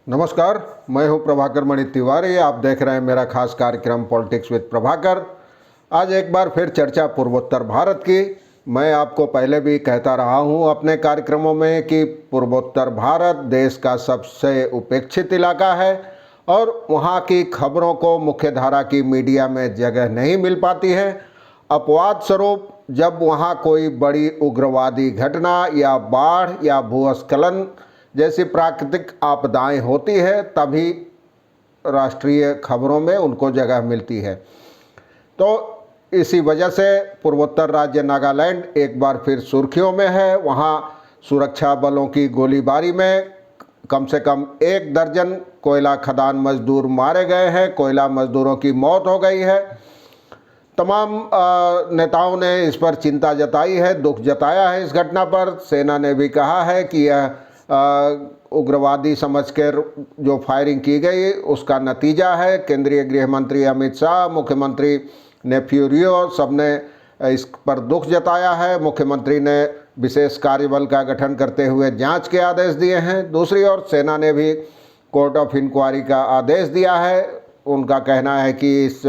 नमस्कार, मैं हूं प्रभाकर मणि तिवारी। आप देख रहे हैं मेरा खास कार्यक्रम पॉलिटिक्स विद प्रभाकर। आज एक बार फिर चर्चा पूर्वोत्तर भारत की। मैं आपको पहले भी कहता रहा हूं अपने कार्यक्रमों में कि पूर्वोत्तर भारत देश का सबसे उपेक्षित इलाका है और वहां की खबरों को मुख्यधारा की मीडिया में जगह नहीं मिल पाती है। अपवाद स्वरूप जब वहां कोई बड़ी उग्रवादी घटना या बाढ़ या भूस्खलन जैसी प्राकृतिक आपदाएं होती है तभी राष्ट्रीय खबरों में उनको जगह मिलती है। तो इसी वजह से पूर्वोत्तर राज्य नागालैंड एक बार फिर सुर्खियों में है। वहाँ सुरक्षा बलों की गोलीबारी में कम से कम 1 दर्जन कोयला खदान मजदूर मारे गए हैं, कोयला मजदूरों की मौत हो गई है। तमाम नेताओं ने इस पर चिंता जताई है, दुख जताया है इस घटना पर। सेना ने भी कहा है कि यह उग्रवादी समझकर जो फायरिंग की गई उसका नतीजा है। केंद्रीय गृह मंत्री अमित शाह, मुख्यमंत्री नेफ्यू रियो, सबने इस पर दुख जताया है। मुख्यमंत्री ने विशेष कार्यबल का गठन करते हुए जांच के आदेश दिए हैं। दूसरी ओर सेना ने भी कोर्ट ऑफ इंक्वायरी का आदेश दिया है। उनका कहना है कि इस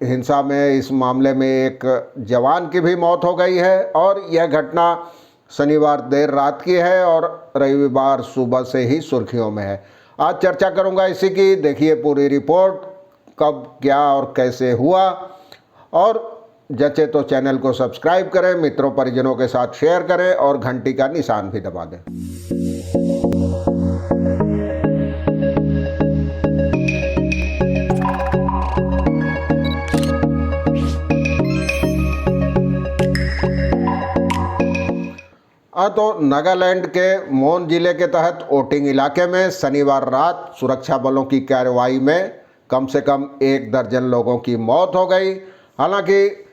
हिंसा में, इस मामले में एक जवान की भी मौत हो गई है और यह घटना शनिवार देर रात की है और रविवार सुबह से ही सुर्खियों में है। आज चर्चा करूंगा इसी की। देखिए पूरी रिपोर्ट, कब क्या और कैसे हुआ। और जचे तो चैनल को सब्सक्राइब करें, मित्रों परिजनों के साथ शेयर करें और घंटी का निशान भी दबा दें। तो नागालैंड के मोन जिले के तहत ओटिंग इलाके में शनिवार रात सुरक्षा बलों की कार्रवाई में कम से कम 1 दर्जन लोगों की मौत हो गई। हालांकि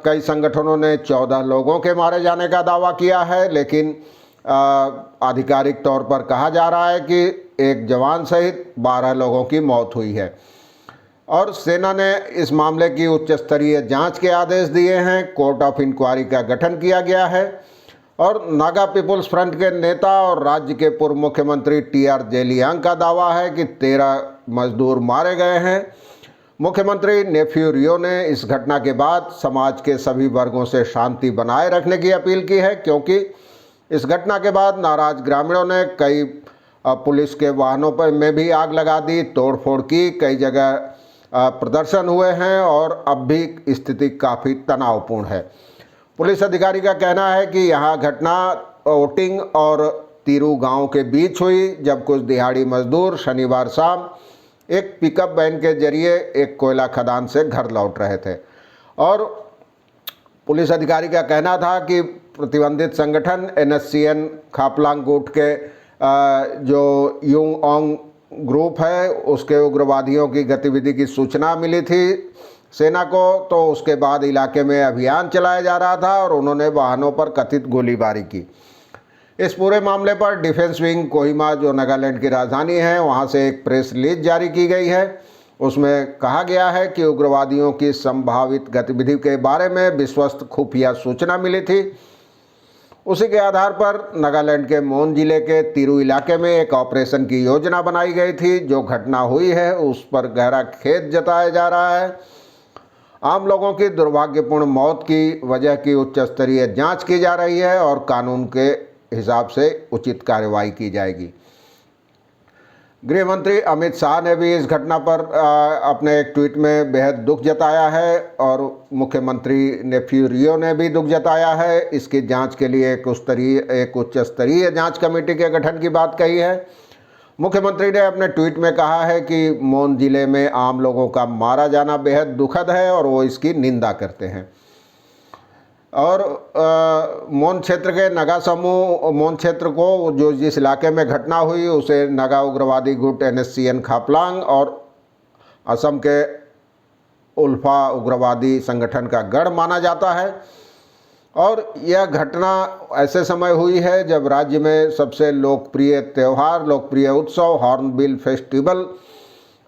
कई संगठनों ने 14 लोगों के मारे जाने का दावा किया है, लेकिन आधिकारिक तौर पर कहा जा रहा है कि एक जवान सहित 12 लोगों की मौत हुई है और सेना ने इस मामले की उच्च स्तरीय जाँच के आदेश दिए हैं। कोर्ट ऑफ इंक्वायरी का गठन किया गया है और नागा पीपुल्स फ्रंट के नेता और राज्य के पूर्व मुख्यमंत्री टीआर जेलियांग का दावा है कि 13 मजदूर मारे गए हैं। मुख्यमंत्री नेफ्यू रियो ने इस घटना के बाद समाज के सभी वर्गों से शांति बनाए रखने की अपील की है, क्योंकि इस घटना के बाद नाराज ग्रामीणों ने कई पुलिस के वाहनों पर में भी आग लगा दी, तोड़फोड़ की, कई जगह प्रदर्शन हुए हैं और अब भी स्थिति काफ़ी तनावपूर्ण है। पुलिस अधिकारी का कहना है कि यहां घटना ओटिंग और तिरू गांव के बीच हुई, जब कुछ दिहाड़ी मजदूर शनिवार शाम एक पिकअप वैन के जरिए एक कोयला खदान से घर लौट रहे थे और पुलिस अधिकारी का कहना था कि प्रतिबंधित संगठन NSCN खापलांग गुट के जो युंग ओंग ग्रुप है उसके उग्रवादियों की गतिविधि की सूचना मिली थी सेना को। तो उसके बाद इलाके में अभियान चलाया जा रहा था और उन्होंने वाहनों पर कथित गोलीबारी की। इस पूरे मामले पर डिफेंस विंग कोहिमा, जो नागालैंड की राजधानी है, वहां से एक प्रेस रिलीज जारी की गई है। उसमें कहा गया है कि उग्रवादियों की संभावित गतिविधि के बारे में विश्वस्त खुफिया सूचना मिली थी। उसी के आधार पर नागालैंड के मोन जिले के तिरू इलाके में एक ऑपरेशन की योजना बनाई गई थी। जो घटना हुई है उस पर गहरा खेद जताया जा रहा है। आम लोगों की दुर्भाग्यपूर्ण मौत की वजह की उच्च स्तरीय जांच की जा रही है और कानून के हिसाब से उचित कार्रवाई की जाएगी। गृह मंत्री अमित शाह ने भी इस घटना पर अपने एक ट्वीट में बेहद दुख जताया है और मुख्यमंत्री नेफ्यू रियो ने भी दुख जताया है। इसकी जांच के लिए एक उच्च स्तरीय जांच कमेटी के गठन की बात कही है। मुख्यमंत्री ने अपने ट्वीट में कहा है कि मोन जिले में आम लोगों का मारा जाना बेहद दुखद है और वो इसकी निंदा करते हैं। और मोन क्षेत्र के नगा समूह, मोन क्षेत्र को जो जिस इलाके में घटना हुई उसे नगा उग्रवादी गुट NSCN खापलांग और असम के उल्फा उग्रवादी संगठन का गढ़ माना जाता है। और यह घटना ऐसे समय हुई है जब राज्य में सबसे लोकप्रिय त्यौहार, लोकप्रिय उत्सव हॉर्नबिल फेस्टिवल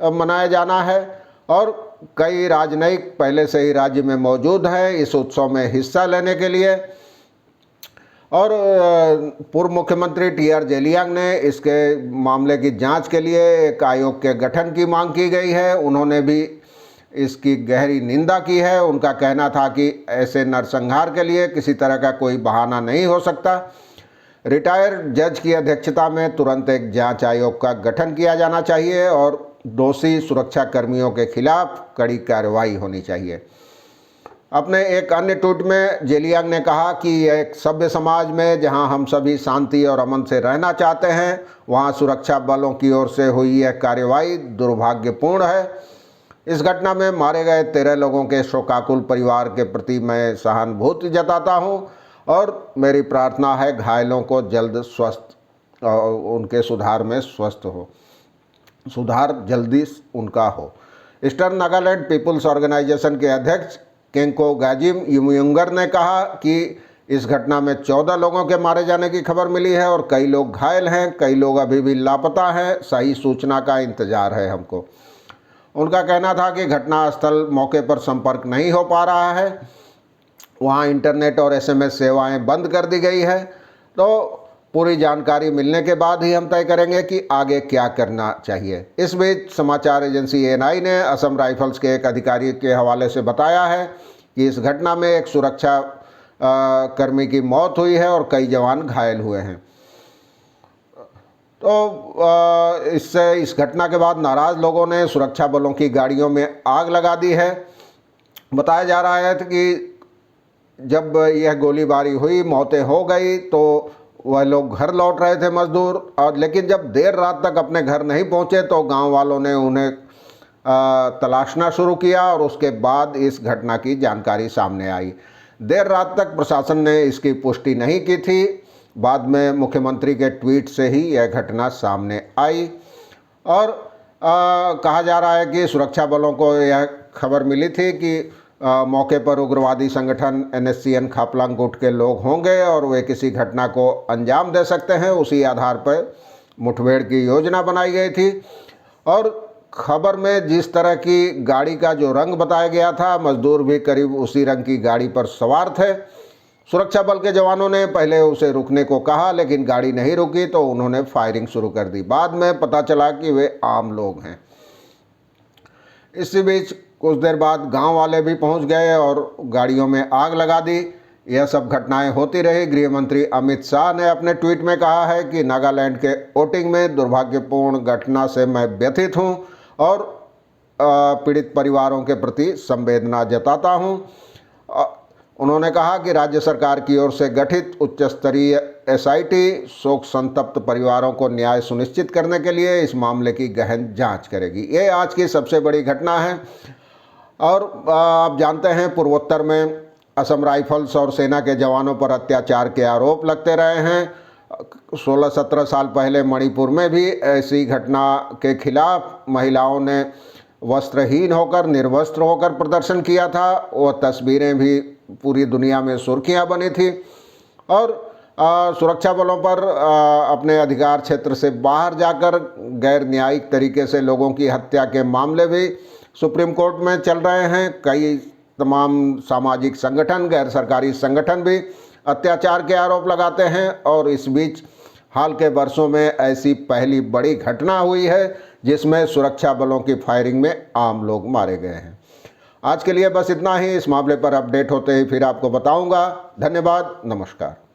मनाया जाना है और कई राजनयिक पहले से ही राज्य में मौजूद हैं इस उत्सव में हिस्सा लेने के लिए। और पूर्व मुख्यमंत्री टी.आर. जेलियांग ने इसके मामले की जांच के लिए एक आयोग के गठन की मांग की गई है। उन्होंने भी इसकी गहरी निंदा की है। उनका कहना था कि ऐसे नरसंहार के लिए किसी तरह का कोई बहाना नहीं हो सकता। रिटायर्ड जज की अध्यक्षता में तुरंत एक जांच आयोग का गठन किया जाना चाहिए और दोषी सुरक्षा कर्मियों के खिलाफ कड़ी कार्रवाई होनी चाहिए। अपने एक अन्य ट्वीट में जेलियांग ने कहा कि एक सभ्य समाज में जहां हम सभी शांति और अमन से रहना चाहते हैं, वहां सुरक्षा बलों की ओर से हुई यह कार्रवाई दुर्भाग्यपूर्ण है। इस घटना में मारे गए 13 लोगों के शोकाकुल परिवार के प्रति मैं सहानुभूति जताता हूं और मेरी प्रार्थना है घायलों को जल्द उनके सुधार जल्दी उनका हो। ईस्टर्न नागालैंड पीपुल्स ऑर्गेनाइजेशन के अध्यक्ष केंको गाजिम युमयुंगर ने कहा कि इस घटना में 14 लोगों के मारे जाने की खबर मिली है और कई लोग घायल हैं, कई लोग अभी भी लापता हैं। सही सूचना का इंतजार है हमको। उनका कहना था कि घटनास्थल मौके पर संपर्क नहीं हो पा रहा है, वहां इंटरनेट और एसएमएस सेवाएं बंद कर दी गई है। तो पूरी जानकारी मिलने के बाद ही हम तय करेंगे कि आगे क्या करना चाहिए। इस बीच समाचार एजेंसी एएनआई ने असम राइफल्स के एक अधिकारी के हवाले से बताया है कि इस घटना में एक सुरक्षा कर्मी की मौत हुई है और कई जवान घायल हुए हैं। तो इस घटना के बाद नाराज लोगों ने सुरक्षा बलों की गाड़ियों में आग लगा दी है। बताया जा रहा है कि जब यह गोलीबारी हुई, मौतें हो गई, तो वह लोग घर लौट रहे थे मजदूर, और लेकिन जब देर रात तक अपने घर नहीं पहुंचे तो गांव वालों ने उन्हें तलाशना शुरू किया और उसके बाद इस घटना की जानकारी सामने आई। देर रात तक प्रशासन ने इसकी पुष्टि नहीं की थी। बाद में मुख्यमंत्री के ट्वीट से ही यह घटना सामने आई और कहा जा रहा है कि सुरक्षा बलों को यह खबर मिली थी कि मौके पर उग्रवादी संगठन NSCN खापलांग गुट के लोग होंगे और वे किसी घटना को अंजाम दे सकते हैं। उसी आधार पर मुठभेड़ की योजना बनाई गई थी और खबर में जिस तरह की गाड़ी का जो रंग बताया गया था, मजदूर भी करीब उसी रंग की गाड़ी पर सवार थे। सुरक्षा बल के जवानों ने पहले उसे रुकने को कहा, लेकिन गाड़ी नहीं रुकी तो उन्होंने फायरिंग शुरू कर दी। बाद में पता चला कि वे आम लोग हैं। इसी बीच कुछ देर बाद गांव वाले भी पहुंच गए और गाड़ियों में आग लगा दी। यह सब घटनाएं होती रही। गृह मंत्री अमित शाह ने अपने ट्वीट में कहा है कि नागालैंड के वोटिंग में दुर्भाग्यपूर्ण घटना से मैं व्यथित हूं और पीड़ित परिवारों के प्रति संवेदना जताता हूं। उन्होंने कहा कि राज्य सरकार की ओर से गठित उच्च स्तरीय SIT शोक संतप्त परिवारों को न्याय सुनिश्चित करने के लिए इस मामले की गहन जांच करेगी। ये आज की सबसे बड़ी घटना है और आप जानते हैं पूर्वोत्तर में असम राइफल्स और सेना के जवानों पर अत्याचार के आरोप लगते रहे हैं। 16-17 साल पहले मणिपुर में भी ऐसी घटना के खिलाफ महिलाओं ने वस्त्रहीन होकर, निर्वस्त्र होकर प्रदर्शन किया था। वो तस्वीरें भी पूरी दुनिया में सुर्खियां बनी थी और सुरक्षा बलों पर अपने अधिकार क्षेत्र से बाहर जाकर गैर न्यायिक तरीके से लोगों की हत्या के मामले भी सुप्रीम कोर्ट में चल रहे हैं। कई तमाम सामाजिक संगठन, गैर सरकारी संगठन भी अत्याचार के आरोप लगाते हैं और इस बीच हाल के वर्षों में ऐसी पहली बड़ी घटना हुई है जिसमें सुरक्षा बलों की फायरिंग में आम लोग मारे गए हैं। आज के लिए बस इतना ही। इस मामले पर अपडेट होते ही फिर आपको बताऊंगा। धन्यवाद, नमस्कार।